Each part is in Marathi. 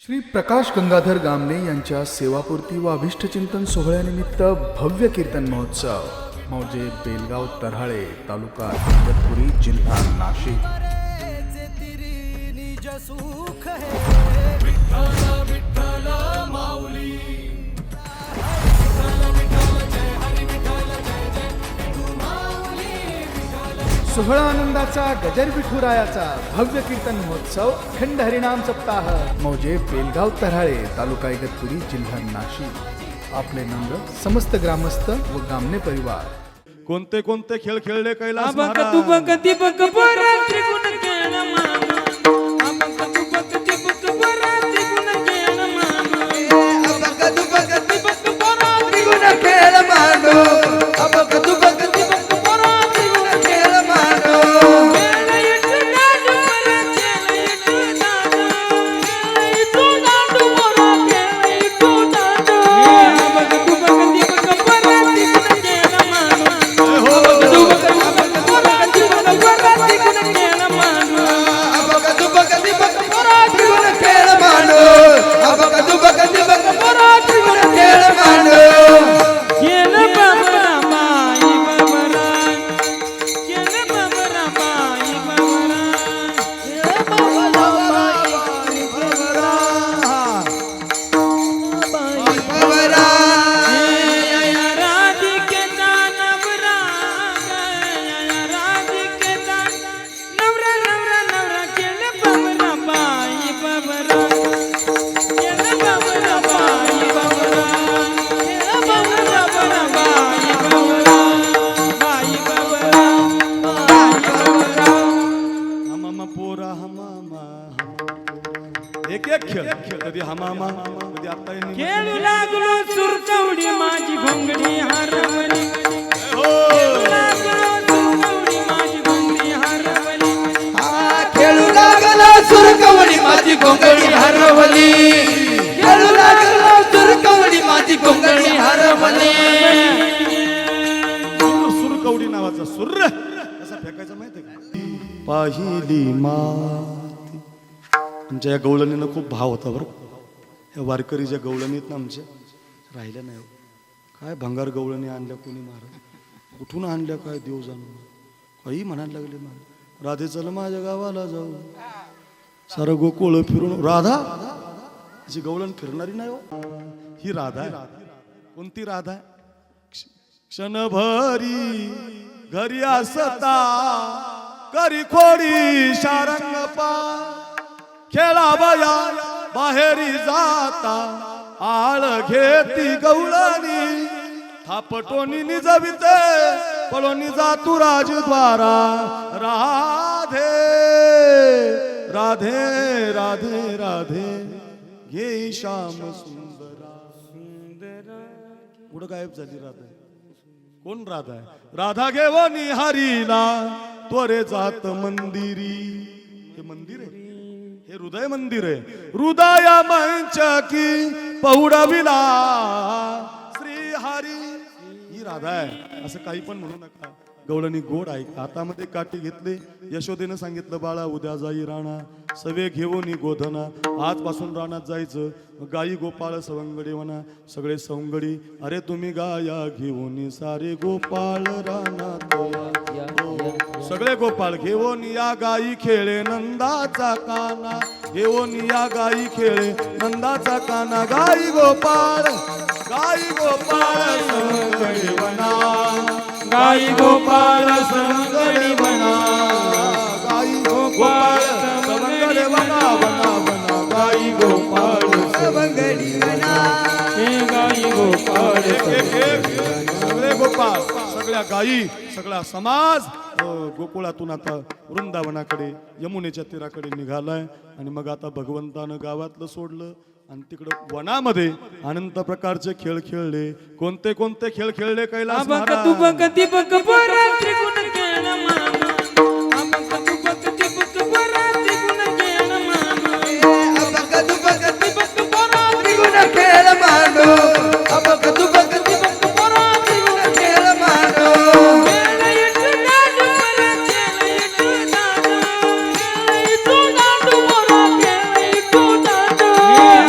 श्री प्रकाश गंगाधर गामणे यांच्या सेवापूर्ती व अभिष्टचिंतन सोहळ्यानिमित्त भव्य कीर्तन महोत्सव मौजे बेलगाव तऱ्हाळे तालुका इगतपुरी जिल्हा नाशिक। सोहळा आनंदाचा गजर विठुरायाचा भव्य कीर्तन महोत्सव अखंड हरिनाम सप्ताह मौजे बेलगाव तऱ्हाळे तालुका इगतपुरी जिल्हा नाशिक। आपले नम्र समस्त ग्रामस्थ व गामणे परिवार। कोणते कोणते खेळ खेळले कैलास एक एक खेळ कधी हमामा कधी आता खेळू लागलो सुरकवडी माझी घोंगडी हरवली खेळू लागलो सुरकवडी माझी घोंगडी हरवली खेळू लागलो सुरकवडी माझी घोंगडी हरवली खेळू लागलो सुरकवडी माझी घोंगडी हरवली। सुरकवडी नावाचा सुर कसा फेकायचा माहिती आहे का? पाहिली माती आमच्या या गवळणीनं खूप भाव होता बरं। या वारकरी ज्या गवळणी आहेत ना आमच्या राहिल्या नाही। काय भंगार गवळणी आणल्या कोणी महाराज कुठून आणल्या काय देव जाणून काही म्हणायला लागले मला राधे चल माझ्या गावाला जाऊ सारं गोकुळ फिरून राधा जी गवळण फिरणारी नाही हो ही राधा आहे। कोणती राधा आहे? क्षणभरी घरी असता करी खोडी शारंग पा खेळा बया बाहेरी जाता आळ घेती गवळणी थापटोनी निजविते पळोनी जातू राजद्वारा राधे राधे राधे राधे घे श्याम सुंदरा कुठं गायब झाली राधा? कोण राधा आहे? राधा घेवनी हरीला त्वरे जात मंदिरी। हे मंदिर आहे, हे हृदय मंदिर आहे। हृदय मंच की पौडविला श्री हरी ही राधा आहे असं काही पण म्हणू नका। गवळणी गोड आहे। हातामध्ये काठी घेतले यशोदेनं सांगितलं बाळा उद्या जाई राणा सवे घेऊन गोधना आजपासून रानात जायचं गाई गोपाळ सवंगडी म्हणा सगळे सवंगडी अरे तुम्ही गाया घेऊन सारे गोपाळ रानात सगळे गोपाळ घेऊन या गाई खेळे नंदाचा काना घेऊन या गाई खेळे नंदाचा काना गाई गोपाळ सवंगडी म्हणा गाई गोपाळ सवंगडी म्हणा गाई गोपाळ सवंगडी म्हणा म्हणा गाई गोपाळ सवंगडी म्हणा हे गाई गोपाळ सगळे गोपाळ सगळ्या गायी सगळा समाज गोकुळातून आता वृंदावनाकडे यमुनेच्या तीराकडे निघालाय। आणि मग आता भगवंतानं गावातलं सोडलं आणि तिकडं वनामध्ये अनंत प्रकारचे खेळ खेळले। कोणते कोणते खेळ खेळले कैलास महाराज? तू बघ ती बघ पोरा त्रिगुण खेळ मामा अबक तू बघ ती बघ पोरा त्रिगुण खेळ मामा अबक तू बघ ती बघ पोरा त्रिगुण खेळ मानो अबक तू बघ ती बघ पोरा त्रिगुण खेळ मानो खेळ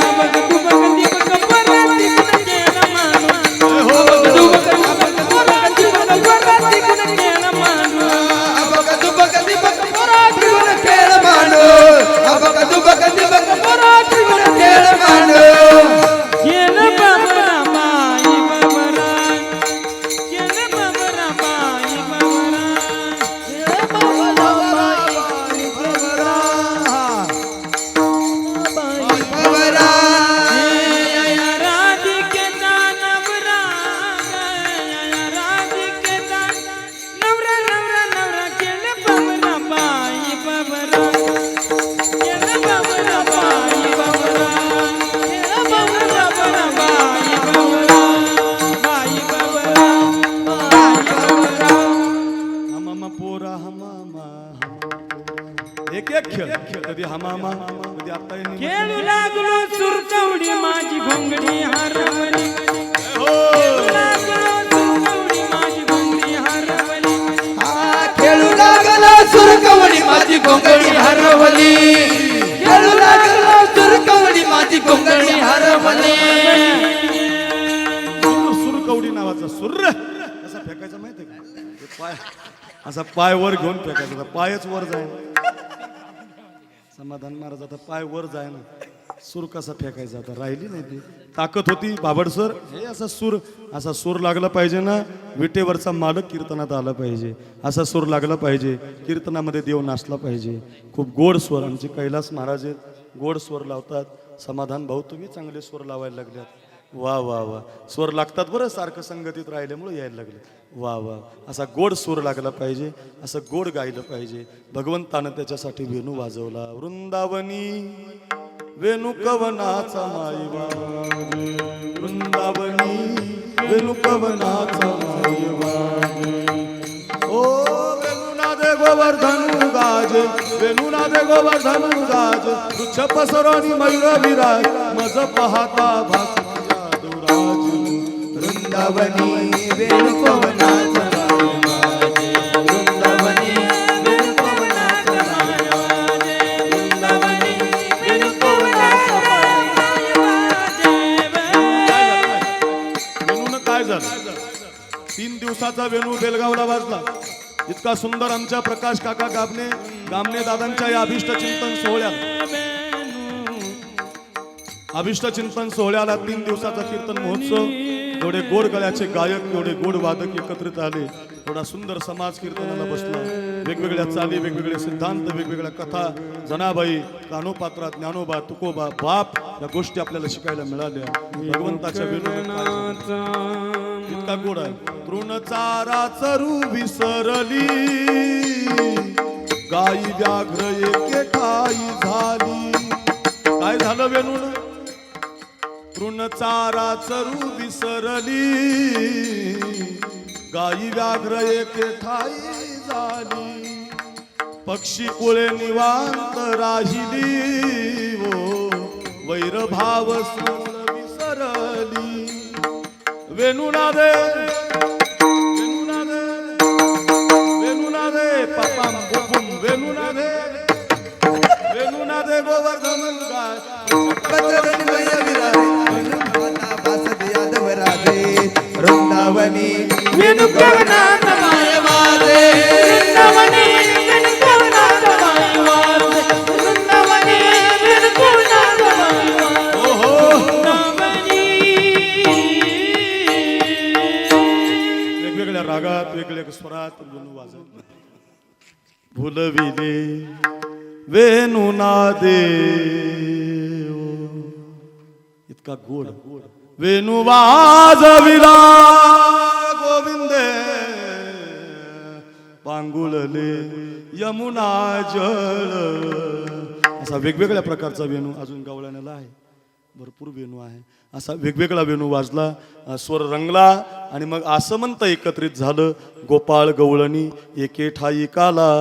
कधी हा मामा कधी आता यांनी खेळू लागलो सुरकवडी माझी घोंगडी हरवली हो. खेळू लागलो सुरकवडी माझी घोंगडी हरवली हा खेळू लागला सुरकवडी माझी घोंगडी हरवली खेळू लागला सुरकवडी माझी घोंगडी हरवली सुरकवडी नावाचा सुर्र असा फेकायचा माहितीये का ते पाय असा पाय वर घेऊन फेकायचा होता. पायच वर जाय समाधान महाराज आता पाय वर जाय ना सूर कसा फेकायचा आता राहिली नाही ती ताकद होती बाबडसर हे असा सूर लागला पाहिजे ना विटेवरचा मालक कीर्तनात आला पाहिजे असा सूर लागला पाहिजे कीर्तनामध्ये देव नाचला पाहिजे खूप गोड स्वर आमचे कैलास महाराज आहेत गोड स्वर लावतात समाधान भाऊ तुम्ही चांगले स्वर लावायला लागल्यात वा वा वा स्वर लागतात बरं सारखं संगतीत राहिल्यामुळे यायला लागले वा वा असा गोड सूर लागला पाहिजे असं गोड गायलं पाहिजे भगवंतानं त्याच्यासाठी वेणू वाजवला वृंदावनी वेणू कवनाचा माईवा वृंदावनी वेणू कवनाचा माईवा ओ वेणुनादे गोवर्धन गाजे वेणुनादे गोवर्धन गाजे तुच्छ पसरोनी मयूर विराज मज पाहता भास वृंदावनी वेणुपवनाचा वाजे वृंदावनी वेणुपवनाचा वाजे वृंदावनी वेणुपवनाचा वेणून काय झालं 3 दिवसाचा वेणू बेलगावला वाजला इतका सुंदर आमच्या प्रकाश काका गामने दादांच्या या अभिष्ट चिंतन सोहळ्याला 3 दिवसाचा कीर्तन महोत्सव एवढे गोड गळ्याचे गायक एवढे गोड वादक एकत्रित आले एवढा सुंदर समाज कीर्तनाला बसला वेगवेगळ्या चाली वेगवेगळे सिद्धांत वेगवेगळ्या कथा जनाबाई कानोपात्रा ज्ञानोबा तुकोबा बाप या गोष्टी आपल्याला शिकायला मिळाल्या भगवंताच्या इतका गोड आहे तृणचारा चरू विसरली गाई व्याघ्र एके ठाई झाली काय झालं वेणून तृणचारा चरू विसरली गाई व्याघ्र एके ठाई झाली पक्षी कुळे निवांत राहिली वो वैरभाव सोड विसरली वेणुनादे वेणुनादे वेणुनादे पप्पाम बुबुम वेणुनादे वेणुनादे गोवर्धन गाय वृंदावनी वेणुपवनाचा वाजे वृंदावनी वेणुपवनाचा वाजे वृंदावनी वेणुपवनाचा वेगवेगळ्या रागात वेगवेगळ्या स्वरात वेणू वाजवले भुलविले वेणुनादे इतका गोड वेणू वाजविला गोविंदे पांगुळले यमुना जळ असा वेगवेगळ्या प्रकारचा वेणू अजून गवळण्याला आहे भरपूर वेणू आहे असा वेगवेगळा वेणू वाजला स्वर रंगला आणि मग आसमंत एकत्रित झालं गोपाळ गवळणी एके ठाई काला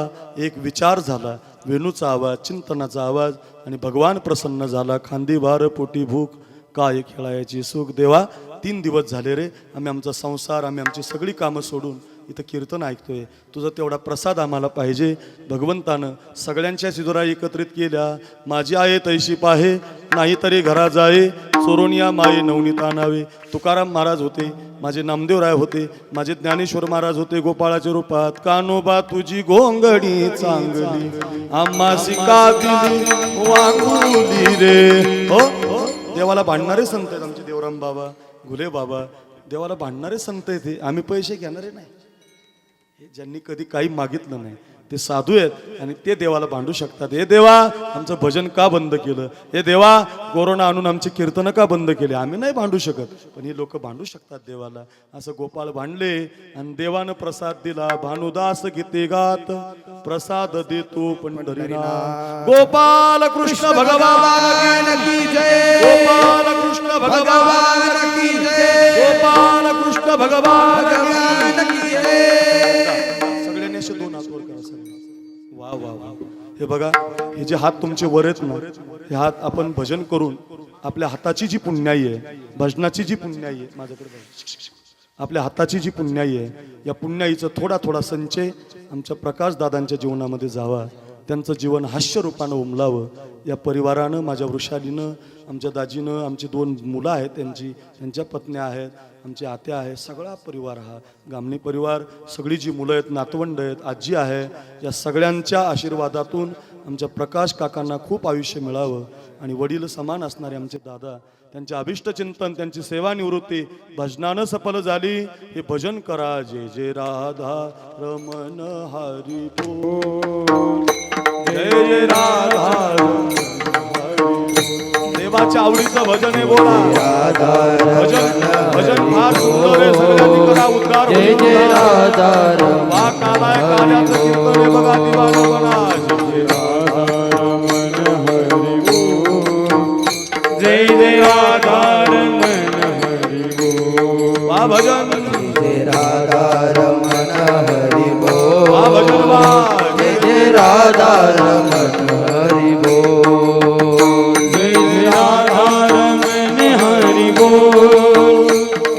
एक विचार झाला वेणूचा आवाज चिंतनाचा आवाज आणि भगवान प्रसन्न झाला खांदीभार पोटी भूक काय खेळायची सुख देवा 3 दिवस झाले रे आम्ही आमचा संसार आम्ही आमची सगळी कामं सोडून इथं कीर्तन ऐकतोय तुझा तेवढा प्रसाद आम्हाला पाहिजे भगवंतानं सगळ्यांच्या सिदोरा एकत्रित केल्या माझी आहे तैशी पाहे नाहीतरी घरा जाये सोरोनिया माये नवनीता नावे तुकाराम महाराज होते माझे नामदेवराय होते माझे ज्ञानेश्वर महाराज होते गोपाळाच्या रूपात कानोबा तुझी घोंगडी चांगली आम्हासी का दिली वांगुली रे हो देवाला भांडणारे संत आहेत आमचे देवराम बाबा घुले बाबा देवाला भांडणारे संत आहेत हे आम्ही पैसे घेणारे नाही हे ज्यांनी कधी काही मागितलं नाही ते साधू आहेत आणि ते देवाला भांडू शकतात हे देवा आमचं भजन का बंद केलं हे देवा कोरोना आणून आमचे कीर्तन का बंद केले आम्ही नाही भांडू शकत पण हे लोक भांडू शकतात देवाला असं गोपाळ भांडले आणि देवानं प्रसाद दिला भानुदास गीते गात प्रसाद देतो पंढरीनाथ गोपाल कृष्ण भगवान की जय गोपाल कृष्ण भगवान की जय गोपाल कृष्ण भगवान की जय सगळ्यांनी असे 2 हात वर करा सगळे वा वा वा हे बघा हे जे हात तुमचे वर आहेत ना, हे हात आपण भजन करून आपल्या हाताची जी पुण्याई आहे, भजनाची जी पुण्याई आहे, माझ्याकडे बघा. आपल्या हाताची जी पुण्याई आहे, या पुण्याईचा थोडा थोडा संचय आमच्या प्रकाश दादांच्या जीवनामध्ये जावा, त्यांचं जीवन हास्य रूपानं उमलावं. या परिवारानं, माझ्या वृषालीनं, आमच्या दाजीनं, आमची 2 मुलं आहेत, त्यांच्या पत्न्या आहेत, आमची आत्या आहे, सगळा परिवार हा गामणी परिवार, सगळी जी मुलं आहेत, नातवंड आहेत, आजी आहे, या सगळ्यांच्या आशीर्वादातून आमच्या प्रकाश काकांना खूप आयुष्य मिळावं आणि वडील समान असणारे आमचे दादा, त्यांचे अभिष्ट चिंतन, त्यांची सेवानिवृत्ती भजनानं सफल झाली. हे भजन करा. जय जय राधा रमण हरी बोल, जय जय राधा रमण हरी बोल. देवाच्या आवडीचं भजन आहे, बोला भजन. भजन फार सुंदर आहे, सगळ्यांनी करा. उद्धार जय जय राधा रमण वा कालाय काल्याचं कीर्तन आहे बघा, दिवाना बना. जय जय राधा रमण हरी बोल, जय जय राधा रमण हरी बोल. वा भजन. जय राधा रमण हरी बोल, वा भजन. वा जय जय राधा रमण हरी बोल, जय जय राधा रमण हरी बोल,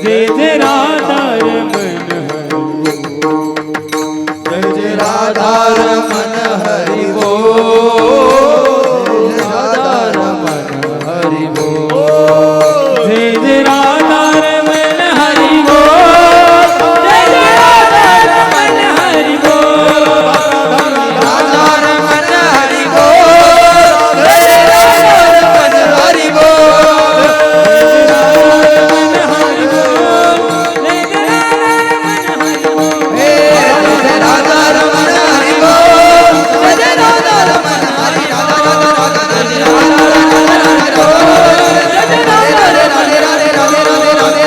जय जय राधा रमण हरी बोल, जय जय राधा रमण हरी बोल, राधा रमण हरी बोल, जय जय राधा रमण हरी बोल, जय जय राधा रमण हरी बोल, राधा रमण हरी बोल, जय राधा रमण हरी बोल, हे जय राधा रमण हरी बोल, जय जय राधा रमण हरी राधा राधा राधा राधे राधा राधा राधे राधे राधे राधे राधे राधे राधे राधे राधे रमण हरी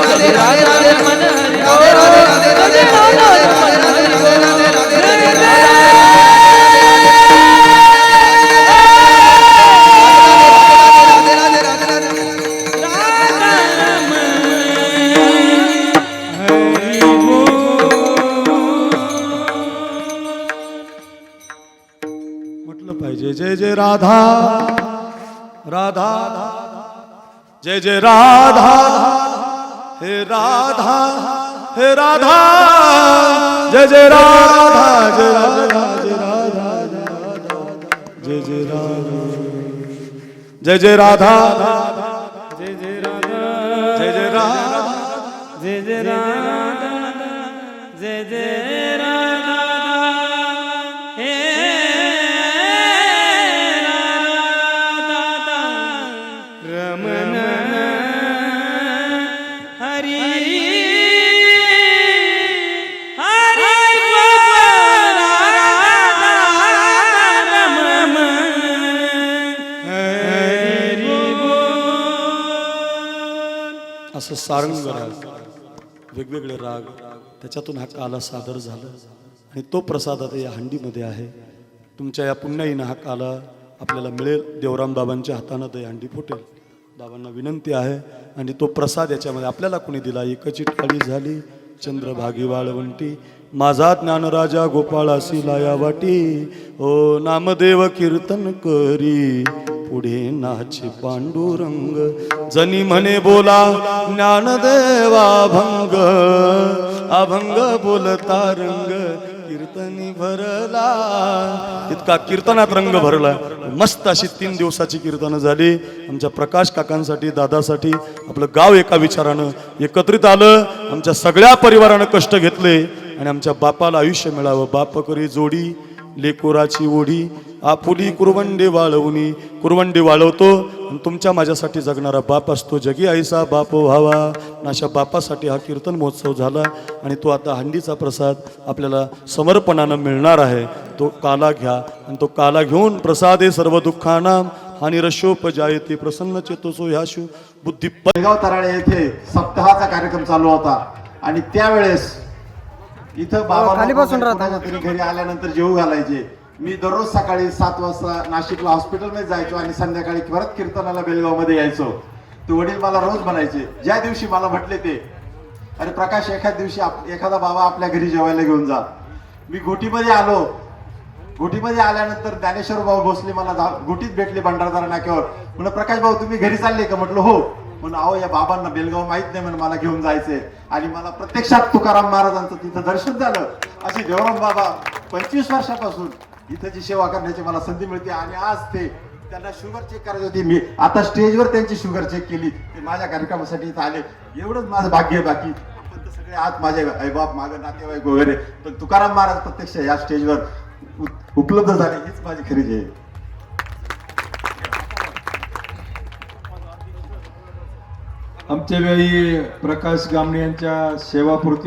राधे राधे राधे राधे राधे राधे राधे राधे राधे राधे म्हटलं पाहिजे. जय जय राधा राधा, जय जय राधा, हे राधा, हे राधा, जय जय राधा, जय राधा, जय राधा, जय जय राधा, जय जय राधा, जय जय राधा, जय जय राधा, जय जय राधा, जय जय राधा, हे राधा रमण हरी हरी बोल, राधा रमण हरी बोल. असं सारंग राग, वेगवेगळे राग, त्याच्यातून हा काला सादर झाला आणि तो प्रसाद आता या हंडीमध्ये आहे. तुमच्या या पुण्याईनं हा काला आपल्याला मिळेल. देवराम बाबांच्या हातानं ते हंडी फुटेल. बाबांना विनंती आहे आणि तो प्रसाद याच्यामध्ये आपल्याला कुणी दिला. एकची टाळी झाली चंद्रभागी वाळवंटी, माझा ज्ञानराजा गोपाळासी लाया वाटी. ओ नामदेव कीर्तन करी, पुढे नाचे पांडुरंग, जनी म्हणे बोला ज्ञानदेवा भंग, अभंग बोलता रंग कीर्तनी भरला. इतका कीर्तनात रंग भरला. मस्त अशी 3 दिवसाची कीर्तनं झाली. आमच्या प्रकाश काकांसाठी, दादासाठी आपलं गाव एका विचारानं एकत्रित आलं. आमच्या सगळ्या परिवारानं कष्ट घेतले आणि आमच्या बापाला आयुष्य मिळावं. बाप करी जोडी लेकोराची ओढी, आपुली कुरवंडे वाळवणी. कुरवंडे वाळवतो आणि तुमच्या माझ्यासाठी जगणारा बाप असतो. जगी आईसा बाप व्हावा. अशा बापासाठी हा कीर्तन महोत्सव झाला आणि तो आता हंडीचा प्रसाद आपल्याला समर्पणानं मिळणार आहे. तो काला घ्या आणि तो काला घेऊन प्रसादे सर्व दुःखानाम हानी रशोपजायते प्रसन्न चेतोसो ह्याशु बुद्धी. बेळगाव तराळे येथे सप्ताहाचा कार्यक्रम चालू होता आणि त्यावेळेस इथं बाबा तरी घरी आल्यानंतर जेवू घालायचे. मी दररोज सकाळी 7 वाजता नाशिकला हॉस्पिटलमध्ये जायचो आणि संध्याकाळी परत कीर्तनाला बेळगाव मध्ये यायचो. तर वडील मला रोज म्हणायचे, ज्या दिवशी मला म्हटले ते, अरे प्रकाश एखाद दिवशी एखादा बाबा आपल्या घरी जेवायला घेऊन जा. मी घोटीमध्ये आलो घोटीमध्ये आल्यानंतर ज्ञानेश्वर भाऊ भोसले मला घोटीत भेटले भंडारदारा नाक्यावर. म्हणलं प्रकाश भाऊ तुम्ही घरी चालले का? म्हटलं हो. म्हणून अहो या बाबांना बेलगाव माहित नाही म्हणून मला घेऊन जायचंय. आणि मला प्रत्यक्षात तुकाराम महाराजांचं तिथं दर्शन झालं. अशी देवराम बाबा 25 वर्षापासून इथं जी सेवा करण्याची मला संधी मिळते. आणि आज ते त्यांना शुगर चेक करायची होती. मी आता स्टेजवर त्यांची शुगर चेक केली. ते माझ्या कार्यक्रमासाठी इथं आले. एवढंच माझं भाग्य आहे. बाकी आपण तर सगळे आत माझे आईबाप मागं नातेवाईक वगैरे. पण तुकाराम महाराज प्रत्यक्ष या स्टेजवर उपलब्ध झाले हीच माझी खरी आहे. आमच्या वेळी प्रकाश गामणे यांच्या सेवापूर्ती